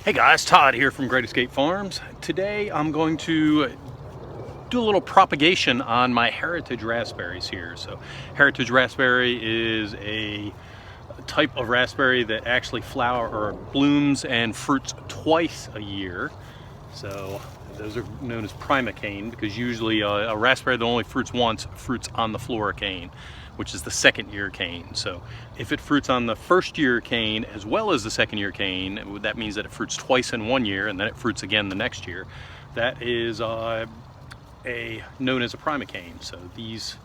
Hey guys, Todd here from Great Escape Farms. Today I'm going to do a little propagation on my heritage raspberries here. So heritage raspberry is a type of raspberry that actually blooms and fruits twice a year. So those are known as prima cane because usually a raspberry that only fruits once fruits on the flora cane, which is the second year cane. So if it fruits on the first year cane as well as the second year cane, that means that it fruits twice in 1 year and then it fruits again the next year. That is known as a prima cane. So these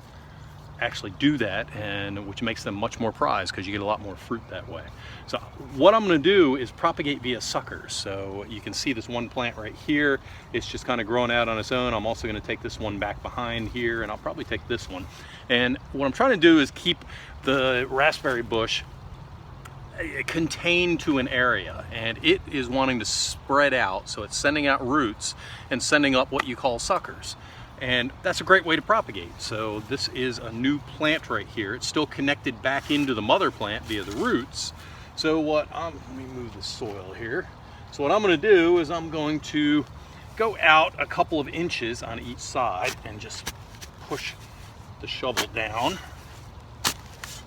actually do that, and which makes them much more prized because you get a lot more fruit that way. So what I'm going to do is propagate via suckers. So you can see this one plant right here. It's just kind of growing out on its own. I'm also going to take this one back behind here, and I'll probably take this one. And what I'm trying to do is keep the raspberry bush contained to an area, and it is wanting to spread out, so it's sending out roots and sending up what you call suckers. And that's a great way to propagate. So this is a new plant right here. It's still connected back into the mother plant via the roots. So let me move the soil here. So what I'm going to do is I'm going to go out a couple of inches on each side and just push the shovel down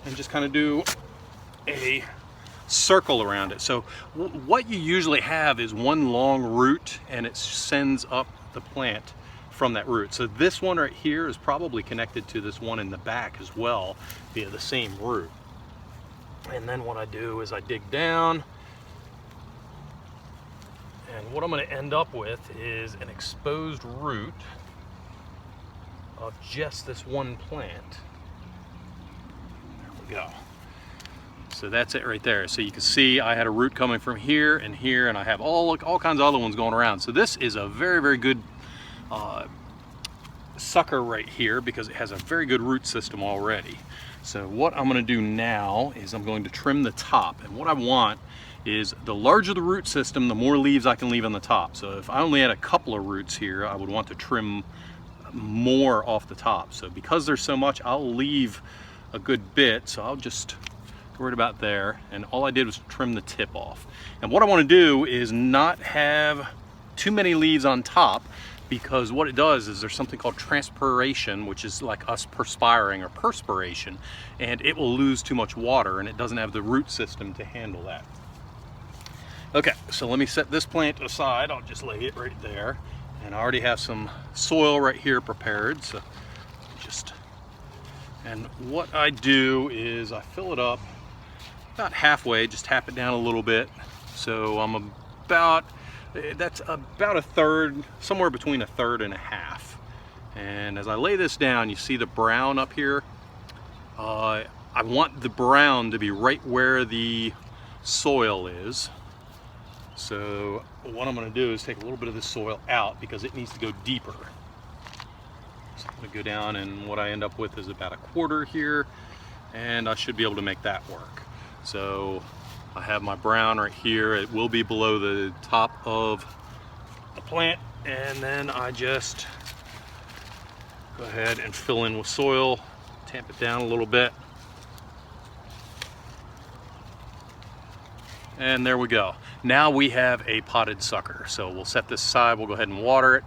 and just kind of do a circle around it. So what you usually have is one long root, and it sends up the plant from that root. So this one right here is probably connected to this one in the back as well via the same root. And then what I do is I dig down, and what I'm going to end up with is an exposed root of just this one plant. There we go. So that's it right there. So you can see I had a root coming from here, and I have all kinds of other ones going around. So this is a very, very good sucker right here because it has a very good root system already. So what I'm going to do now is I'm going to trim the top, and what I want is the larger the root system, the more leaves I can leave on the top. So if I only had a couple of roots here, I would want to trim more off the top. So because there's so much, I'll leave a good bit, so I'll just go right about there, and all I did was trim the tip off. And what I want to do is not have too many leaves on top, because what it does is there's something called transpiration, which is like us perspiring or perspiration, and it will lose too much water, and it doesn't have the root system to handle that. Okay, so let me set this plant aside. I'll just lay it right there, and I already have some soil right here prepared. So and what I do is I fill it up about halfway, just tap it down a little bit. So that's about a third, somewhere between a third and a half. And as I lay this down, you see the brown up here. I want the brown to be right where the soil is. So what I'm going to do is take a little bit of this soil out because it needs to go deeper. So I'm going to go down, and what I end up with is about a quarter here, and I should be able to make that work. So I have my brown right here. It will be below the top of the plant, and then I just go ahead and fill in with soil, tamp it down a little bit, and there we go. Now we have a potted sucker. So we'll set this aside, we'll go ahead and water it.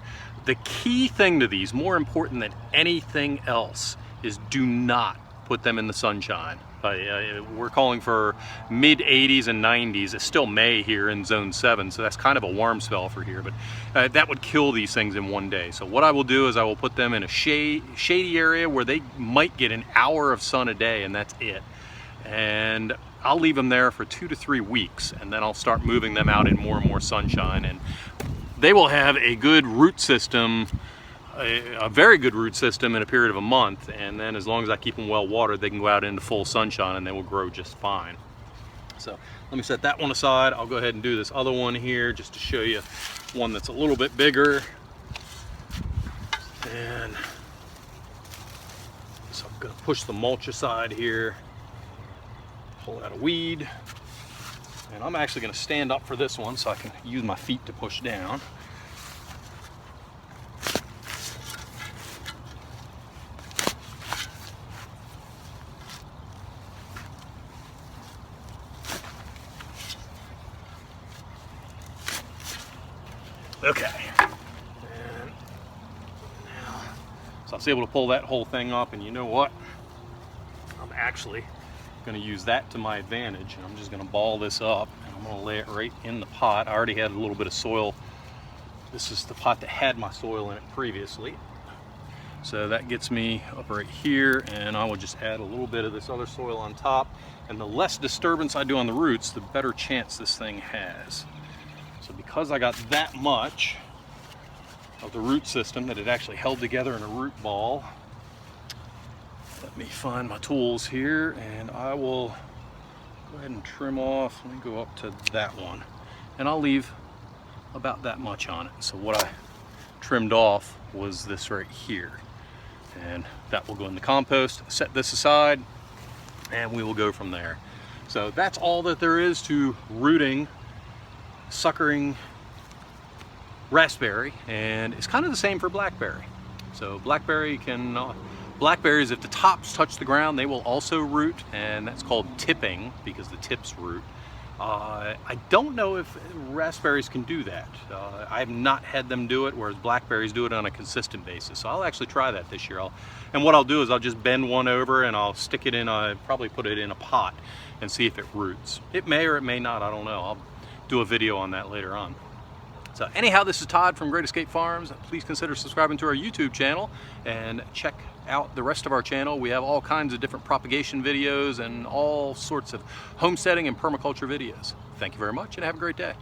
The key thing to these, more important than anything else, is do not put them in the sunshine. We're calling for mid 80s and 90s. It's still May here in zone 7, so that's kind of a warm spell for here, but that would kill these things in one day. So what I will do is I will put them in a shady area where they might get an hour of sun a day, and that's it. And I'll leave them there for 2 to 3 weeks, and then I'll start moving them out in more and more sunshine, and they will have a good root system, a very good root system in a period of a month. And then as long as I keep them well watered, they can go out into full sunshine and they will grow just fine. So let me set that one aside. I'll go ahead and do this other one here just to show you one that's a little bit bigger. And so I'm going to push the mulch aside here, pull out a weed, and I'm actually going to stand up for this one so I can use my feet to push down. Okay. And now, so I was able to pull that whole thing up, and you know what? I'm actually going to use that to my advantage, and I'm just going to ball this up, and I'm going to lay it right in the pot. I already had a little bit of soil. This is the pot that had my soil in it previously. So that gets me up right here, and I will just add a little bit of this other soil on top. And the less disturbance I do on the roots, the better chance this thing has. So because I got that much of the root system that it actually held together in a root ball, let me find my tools here, and I will go ahead and trim off. Let me go up to that one, and I'll leave about that much on it. So what I trimmed off was this right here, and that will go in the compost. Set this aside, and we will go from there. So that's all that there is to rooting, suckering raspberry, and it's kind of the same for blackberry. So blackberry can blackberries, if the tops touch the ground, they will also root, and that's called tipping because the tips root. I don't know if raspberries can do that. I have not had them do it, whereas blackberries do it on a consistent basis. So I'll actually try that this year. And what I'll do is I'll just bend one over and I'll stick it in, probably put it in a pot and see if it roots. It may or it may not, I don't know. I'll do a video on that later on. So anyhow, this is Todd from Great Escape Farms. Please consider subscribing to our YouTube channel and check out the rest of our channel. We have all kinds of different propagation videos and all sorts of homesteading and permaculture videos. Thank you very much and have a great day.